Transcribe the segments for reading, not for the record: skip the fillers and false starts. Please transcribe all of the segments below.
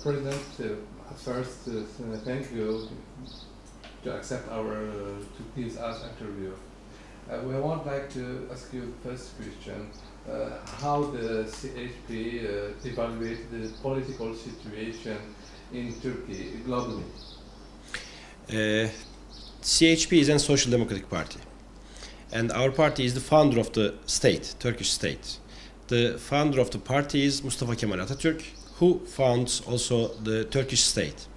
President, first, thank you to accept our to give us interview. We would like to ask you the first question: how the CHP evaluate the political situation in Turkey globally? CHP is a social democratic party, and our party is the founder of the state, Turkish state. The founder of the party is Mustafa Kemal Atatürk, who founds also the Turkish state.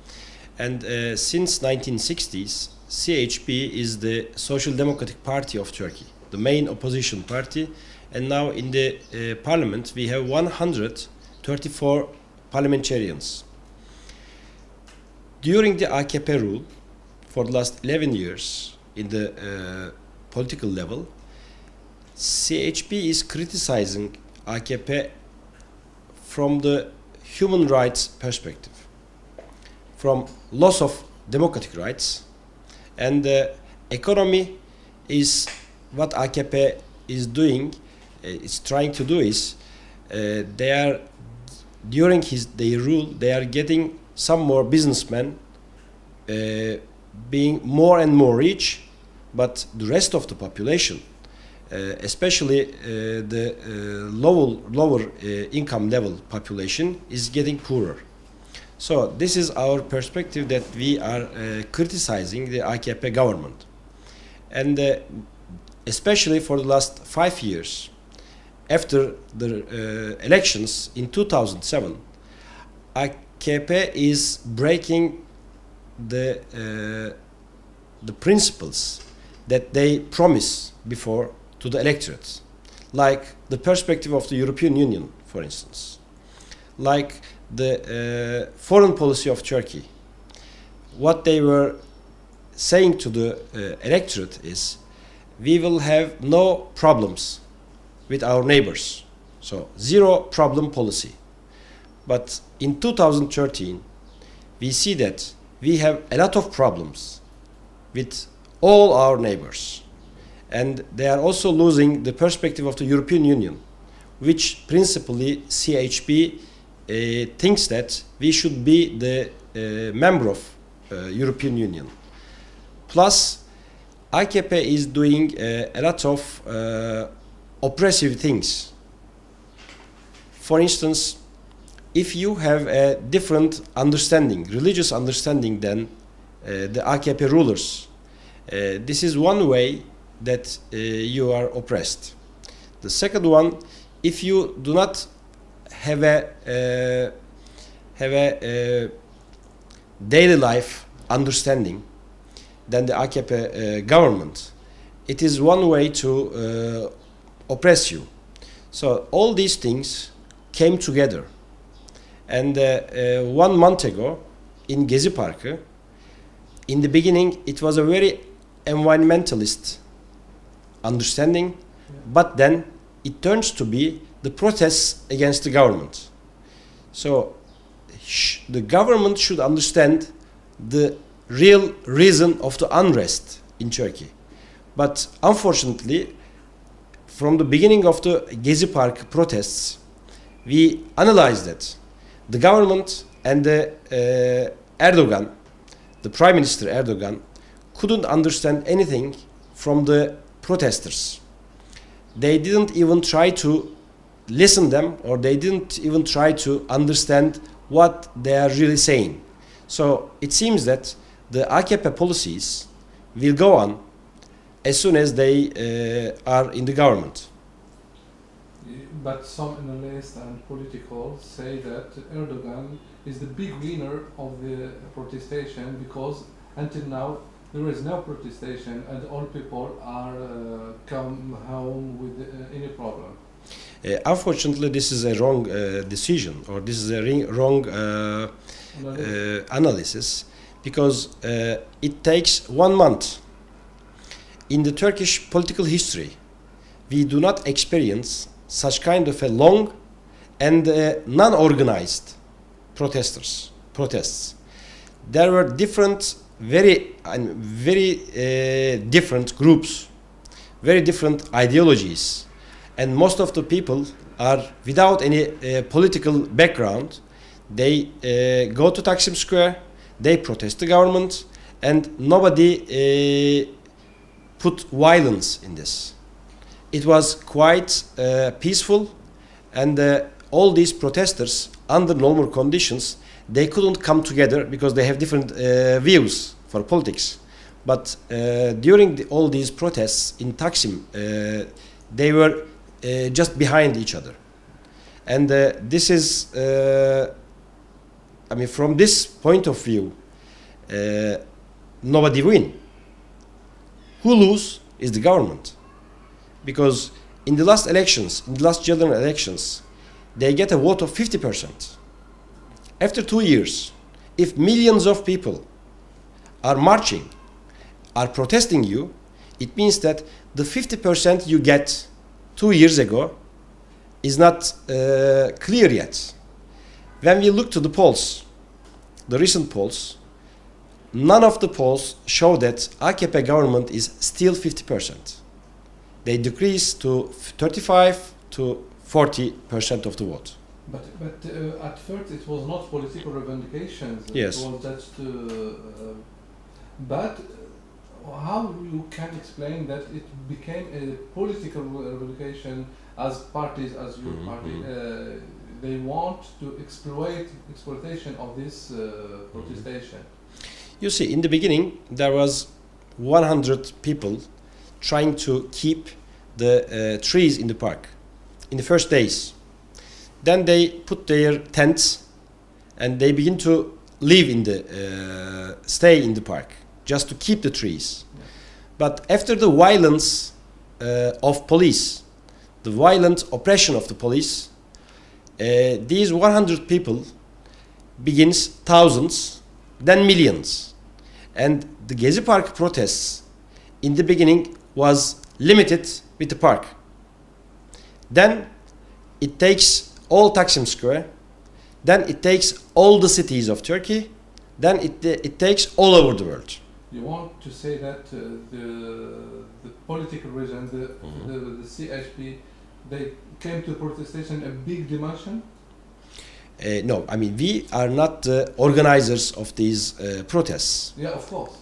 And since 1960s, CHP is the Social Democratic Party of Turkey, the main opposition party. And now in the parliament, we have 134 parliamentarians. During the AKP rule, for the last 11 years in the political level, CHP is criticizing AKP from the human rights perspective, from loss of democratic rights, and the economy is what AKP is doing. It's trying to do is they are during their rule they are getting some more businessmen being more and more rich, but the rest of the population, especially the lower income level population, is getting poorer. So this is our perspective, that we are criticizing the AKP government. And especially for the last 5 years, after the elections in 2007, AKP is breaking the principles that they promise before to the electorate, like the perspective of the European Union, for instance, like the foreign policy of Turkey. What they were saying to the electorate is, we will have no problems with our neighbors, so zero problem policy. But in 2013, we see that we have a lot of problems with all our neighbors. And they are also losing the perspective of the European Union, which principally CHP thinks that we should be the member of European Union. Plus, AKP is doing a lot of oppressive things. For instance, if you have a different understanding, religious understanding than the AKP rulers, this is one way that you are oppressed. The second one, if you do not have a daily life understanding than the AKP government, it is one way to oppress you. So all these things came together. And 1 month ago in Gezi Parkı, in the beginning it was a very environmentalist understanding, but then it turns to be the protests against the government. So the government should understand the real reason of the unrest in Turkey. But unfortunately, from the beginning of the Gezi Park protests, we analyzed that the government and the Erdogan, the Prime Minister Erdogan, couldn't understand anything from the protesters. They didn't even try to listen them, or they didn't even try to understand what they are really saying. So it seems that the AKP policies will go on as soon as they are in the government. But some analysts and political say that Erdogan is the big winner of the protestation, because until now there is no protestation and all people are come home with any problem. Unfortunately, this is a wrong decision, or this is a wrong analysis, because it takes 1 month. In the Turkish political history, we do not experience such kind of a long and non-organized protests. There were different, very different groups, very different ideologies, and most of the people are without any political background. They go to Taksim Square, they protest the government, and nobody put violence in this. It was quite peaceful, and all these protesters, under normal conditions, they couldn't come together because they have different views for politics. But during all these protests in Taksim, they were just behind each other. And this is, I mean, from this point of view, nobody win. Who lose is the government. Because in the last elections, in the last general elections, they get a vote of 50%. After 2 years, if millions of people are marching, are protesting you, it means that the 50% you get 2 years ago is not clear yet. When we look to the polls, the recent polls, none of the polls show that AKP government is still 50%. They decrease to 35 to 40% of the vote. But at first it was not political revendications. Yes. It was just. But how you can explain that it became a political revendication as parties, as your party, they want to exploitation of this protestation? You see, in the beginning there was 100 people trying to keep the trees in the park in the first days. Then they put their tents and they begin to live in the stay in the park just to keep the trees. Yeah. But after the violence of police, the violent oppression of the police, these 100 people begins thousands, then millions. And the Gezi Park protests in the beginning was limited with the park. Then it takes all Taksim Square, then it takes all the cities of Turkey, then it takes all over the world. You want to say that the political reason, the CHP, they came to protestation a big dimension? No, I mean, we are not the organizers of these protests. Yeah, of course.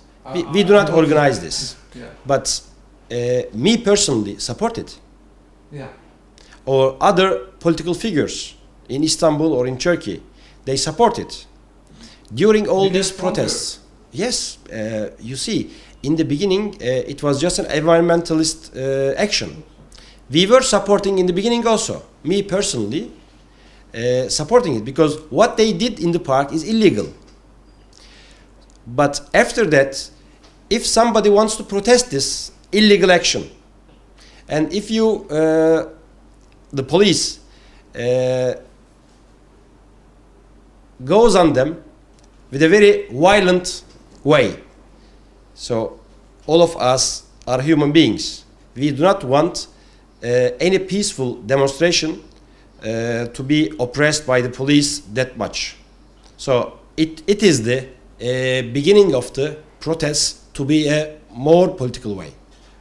We do not organize this. Yeah. But me personally support it. Yeah. Or other political figures in Istanbul or in Turkey, they support it. During all these protests, yes, you see, in the beginning, it was just an environmentalist action. We were supporting in the beginning also, me personally, supporting it, because what they did in the park is illegal. But after that, if somebody wants to protest this illegal action, and if you, the police, goes on them with a very violent way. So all of us are human beings. We do not want any peaceful demonstration to be oppressed by the police that much. So it is the beginning of the protests to be a more political way.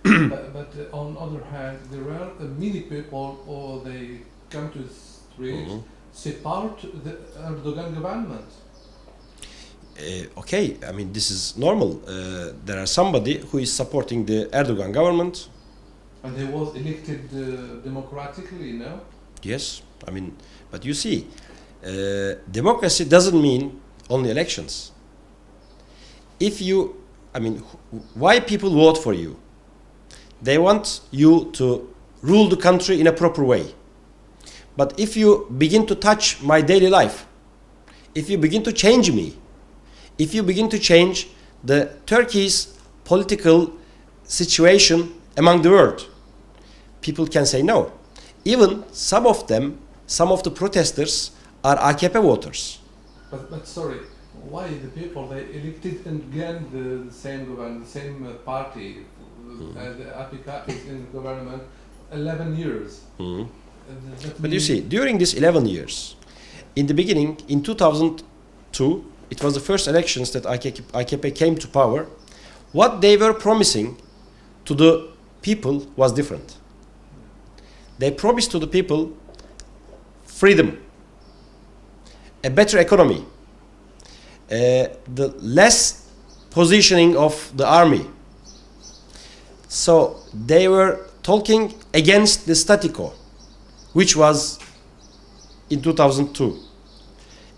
but on the other hand, there are many people, or they come to the streets, support the Erdogan government. Okay, I mean, this is normal. There are somebody who is supporting the Erdogan government. And he was elected democratically, no? Yes, I mean, but you see, democracy doesn't mean only elections. If you, I mean, why people vote for you? They want you to rule the country in a proper way. But if you begin to touch my daily life, if you begin to change me, if you begin to change the Turkey's political situation among the world, people can say no. Even some of them, some of the protesters are AKP voters. But sorry, why the people, they elected again the same government, the same party, the APK is in the government 11 years. But you see, during these 11 years, in the beginning, in 2002, it was the first elections that AKP came to power. What they were promising to the people was different. They promised to the people freedom, a better economy, the less positioning of the army. So they were talking against the statu quo, which was in 2002.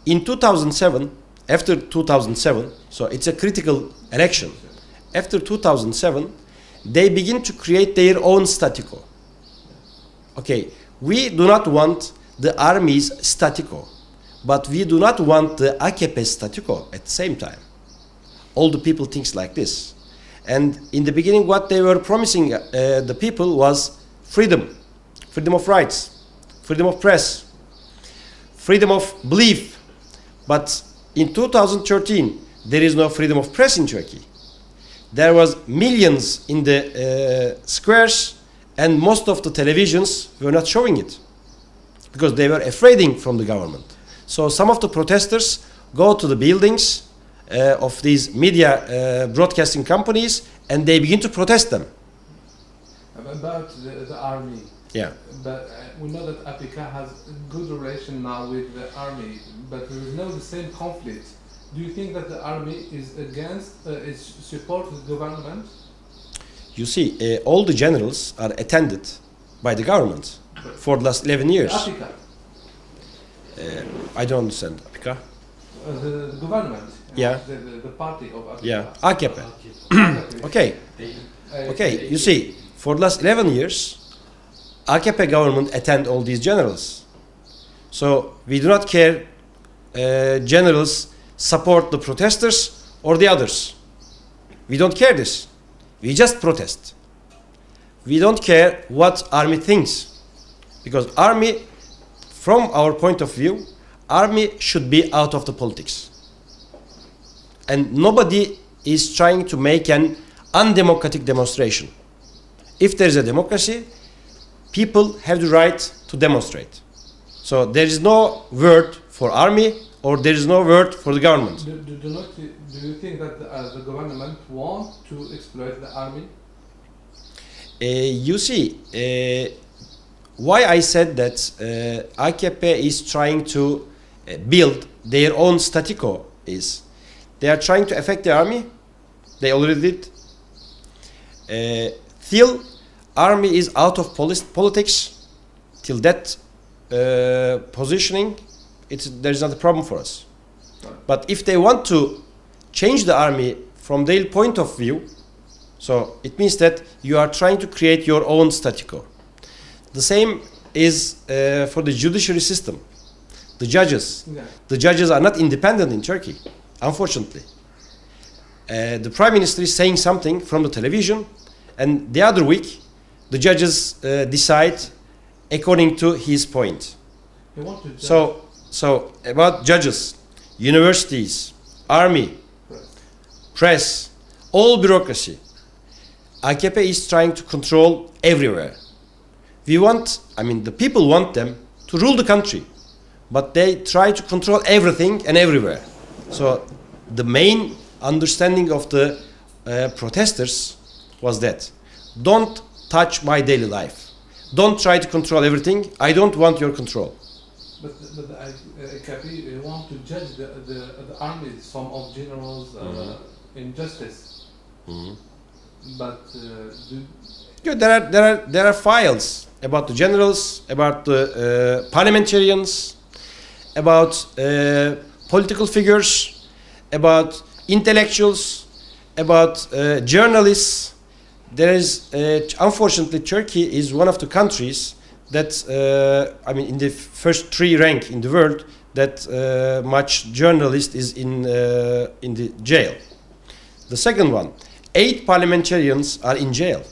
In 2007, after 2007, so it's a critical election. After 2007, they begin to create their own statu quo. Okay, we do not want the army's statu quo, but we do not want the AKP statu quo at the same time. All the people think like this. And in the beginning, what they were promising the people was freedom, freedom of rights, freedom of press, freedom of belief. But in 2013, there is no freedom of press in Turkey. There was millions in the squares, and most of the televisions were not showing it because they were afraid from the government. So some of the protesters go to the buildings of these media broadcasting companies, and they begin to protest them. About the army. Yeah. But we know that Africa has a good relation now with the army, but there is no the same conflict. Do you think that the army is against, is support the government? You see, all the generals are attended by the government for the last 11 years. Africa. I don't understand. Africa? The government. Yeah. The party of Africa. Yeah. AKP. Okay. Okay. You see, for the last 11 years, AKP government attend all these generals. So we do not care generals support the protesters or the others. We don't care this. We just protest. We don't care what army thinks. Because army, from our point of view, army should be out of the politics. And nobody is trying to make an undemocratic demonstration. If there is a democracy, people have the right to demonstrate. So there is no word for army, or there is no word for the government. Do you think that the government wants to exploit the army? You see, why I said that AKP is trying to build their own statu quo is they are trying to affect the army. They already did. Till army is out of politics, till that positioning, there is not a problem for us. Right. But if they want to change the army from their point of view, so it means that you are trying to create your own statu quo. The same is for the judiciary system. The judges. Yeah. The judges are not independent in Turkey, unfortunately. The prime minister is saying something from the television, and the other week, the judges decide according to his point. So about judges, universities, army, press, all bureaucracy, AKP is trying to control everywhere. We want, the people want them to rule the country, but they try to control everything and everywhere. So the main understanding of the protesters was that, don't touch my daily life. Don't try to control everything. I don't want your control. But the AKP want to judge the army, some of generals in justice. But there are files about the generals, about the parliamentarians, about political figures, about intellectuals, about journalists. There is, unfortunately, Turkey is one of the countries that, in the first 3 rank in the world, that much journalist is in the jail. The second one, 8 parliamentarians are in jail.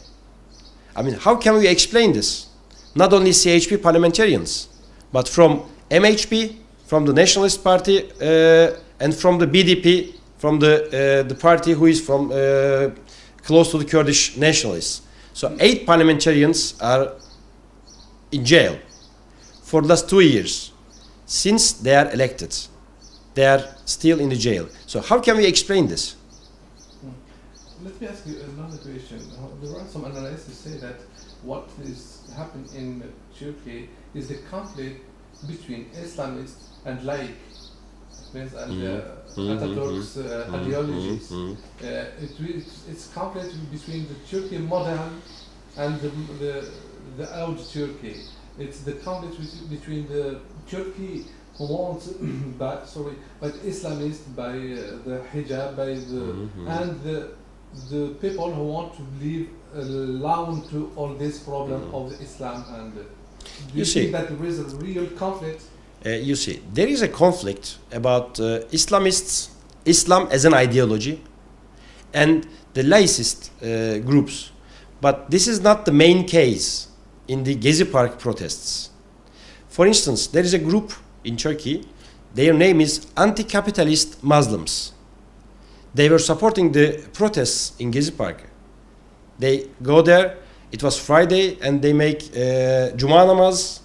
How can we explain this? Not only CHP parliamentarians, but from MHP, from the Nationalist Party, and from the BDP, from the party who is from close to the Kurdish nationalists. So 8 parliamentarians are in jail for the last 2 years. Since they are elected, they are still in the jail. So how can we explain this? Let me ask you another question. There are some analysts who say that what is happening in Turkey is the conflict between Islamists and laik. means and Atatürk's ideologies. It's conflict between the Turkey modern and the old Turkey. It's the conflict between the Turkey who wants by Islamists, by the hijab, by the and the people who want to live alone to all this problem of Islam. And do you think that there is a real conflict? You see, there is a conflict about Islamists, Islam as an ideology, and the laicist groups. But this is not the main case in the Gezi Park protests. For instance, there is a group in Turkey, their name is Anti-Capitalist Muslims. They were supporting the protests in Gezi Park. They go there, it was Friday, and they make Juma namaz,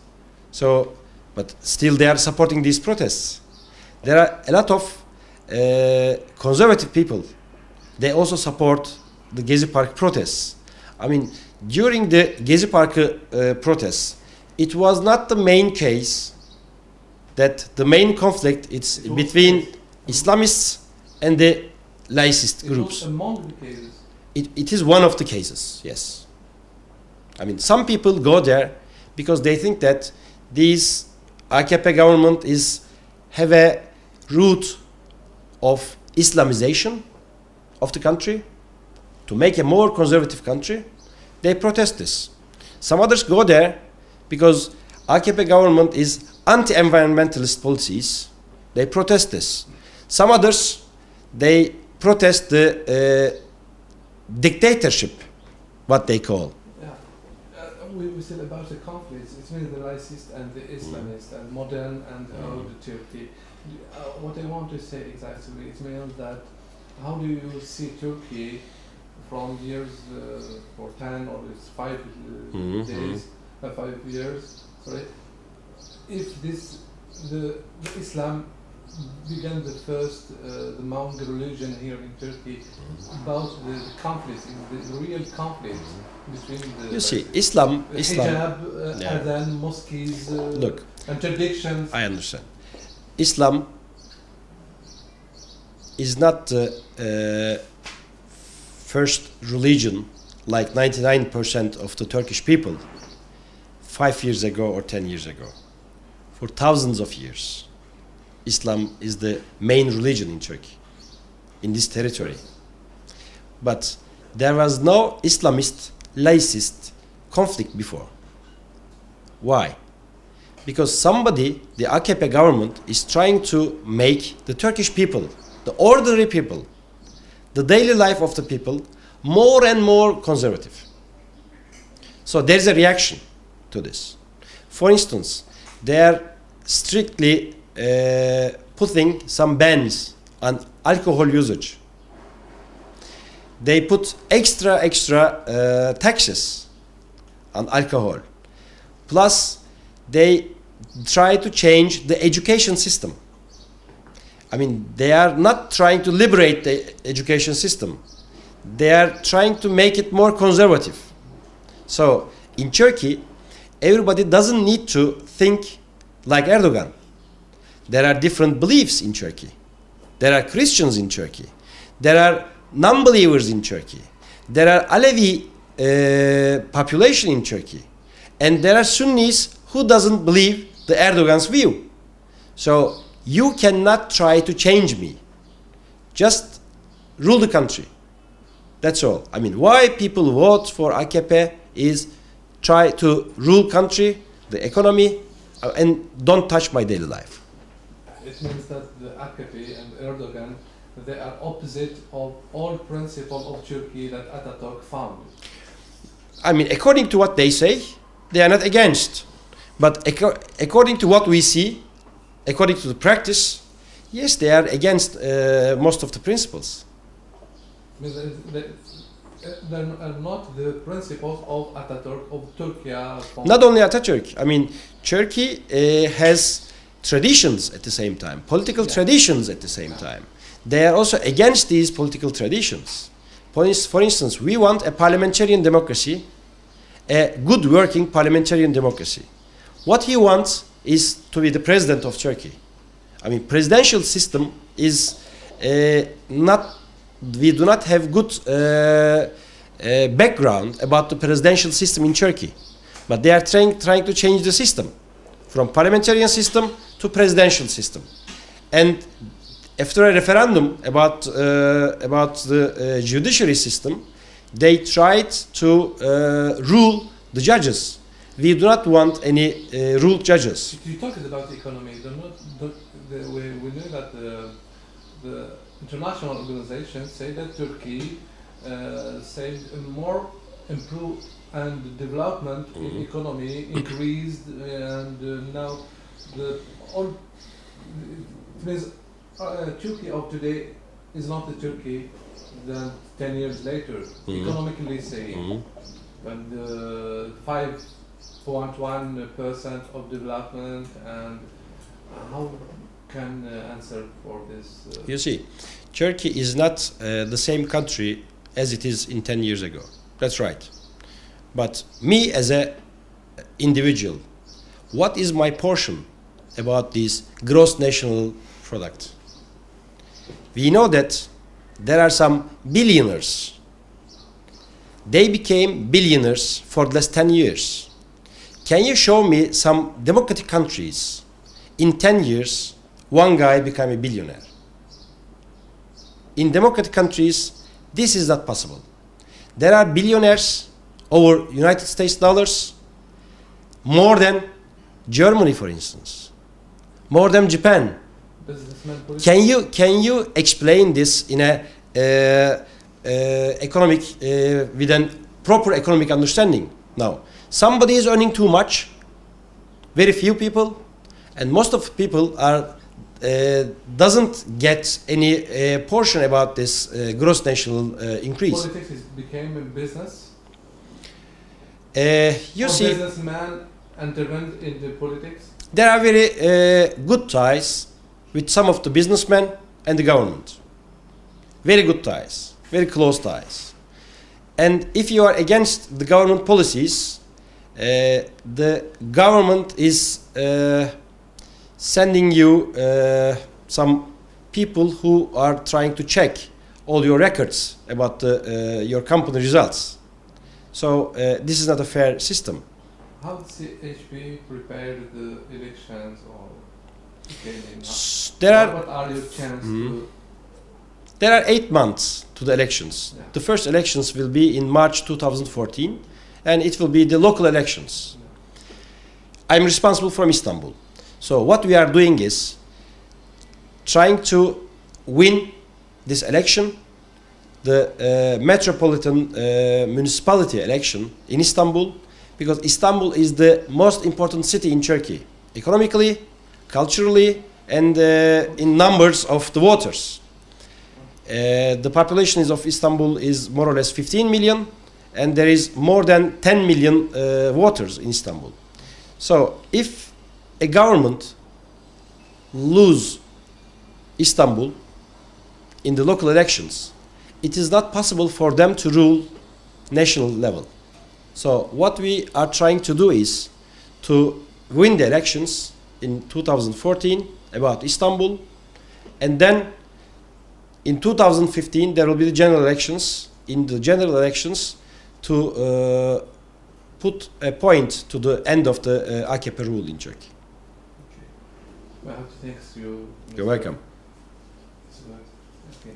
but still they are supporting these protests. There are a lot of conservative people. They also support the Gezi Park protests. I mean, during the Gezi Park protests, it was not the main case that the main conflict is between Islamists and the laicist groups. It was among the cases. It is one of the cases, yes. I mean, some people go there because they think that these AKP government have a root of Islamization of the country to make a more conservative country. They protest this. Some others go there because AKP government is anti-environmentalist policies. They protest this. Some others, they protest the dictatorship, what they call. We said about the conflicts, it's means the laicist and the Islamist and modern and old Turkey. What I want to say exactly, it means that how do you see Turkey from years for 10 or it's 5 days, 5 years, sorry, if the Islam began the first the Mongol religion here in Turkey, about the conflict, the real conflict between the you see, Islam hijab, adhan, mosques, look, and traditions. I understand. Islam is not the first religion like 99% of the Turkish people 5 years ago or 10 years ago. For thousands of years, Islam is the main religion in Turkey, in this territory. But there was no Islamist, laicist conflict before. Why? Because somebody, the AKP government, is trying to make the Turkish people, the ordinary people, the daily life of the people, more and more conservative. So there's a reaction to this. For instance, they are strictly putting some bans on alcohol usage. They put extra taxes on alcohol. Plus, they try to change the education system. I mean, they are not trying to liberate the education system. They are trying to make it more conservative. So, in Turkey, everybody doesn't need to think like Erdogan. There are different beliefs in Turkey. There are Christians in Turkey. There are non-believers in Turkey. There are Alevi population in Turkey. And there are Sunnis who doesn't believe the Erdogan's view. So you cannot try to change me. Just rule the country. That's all. I mean, why people vote for AKP is try to rule country, the economy, and don't touch my daily life. It means that the AKP and Erdogan, they are opposite of all principles of Turkey that Atatürk founded. I mean, according to what they say, they are not against. But according to what we see, according to the practice, yes, they are against most of the principles. They are not the principles of Atatürk, of Turkey. Not only Atatürk. I mean, Turkey has traditions at the same time, political traditions at the same time. They are also against these political traditions. For instance, we want a parliamentarian democracy, a good working parliamentarian democracy. What he wants is to be the president of Turkey. I mean, presidential system is not. We do not have good background about the presidential system in Turkey, but they are trying to change the system from parliamentarian system to presidential system, and after a referendum about the judiciary system, they tried to rule the judges. We do not want any ruled judges. You talked about the economy. We know that the international organizations say that Turkey said more improve and development in economy increased, and now the all it means Turkey of today is not the Turkey than 10 years later, economically saying, and 5.1% of development, and how can answer for this? You see, Turkey is not the same country as it is in 10 years ago. That's right. But me as an individual, what is my portion about this gross national product? We know that there are some billionaires. They became billionaires for the last 10 years. Can you show me some democratic countries in 10 years one guy became a billionaire? In democratic countries, this is not possible. There are billionaires over United States dollars, more than Germany, for instance, more than Japan. Can you explain this in a economic with a proper economic understanding? Now, somebody is earning too much, very few people, and most of people are doesn't get any portion about this gross national increase. Politics became a business. You see, businessman intervened in the politics. There are very good ties with some of the businessmen and the government. Very good ties, very close ties. And if you are against the government policies, the government is sending you some people who are trying to check all your records about your company results. So this is not a fair system. How did CHP prepare the elections? Or what are your chances to? There are 8 months to the elections. Yeah. The first elections will be in March 2014, and it will be the local elections. Yeah. I'm responsible from Istanbul. So what we are doing is trying to win this election, the metropolitan municipality election in Istanbul, because Istanbul is the most important city in Turkey, economically, culturally, and in numbers of the voters. The population of Istanbul is more or less 15 million, and there is more than 10 million voters in Istanbul. So if a government lose Istanbul in the local elections, it is not possible for them to rule national level. So what we are trying to do is to win the elections in 2014 about Istanbul, and then in 2015 there will be the general elections. In the general elections, to put a point to the end of the AKP rule in Turkey. Okay. Well, I have to thank you. You're welcome. Okay.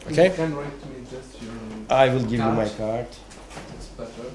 Okay. You can write to me just your I will give card. you my card. It's better.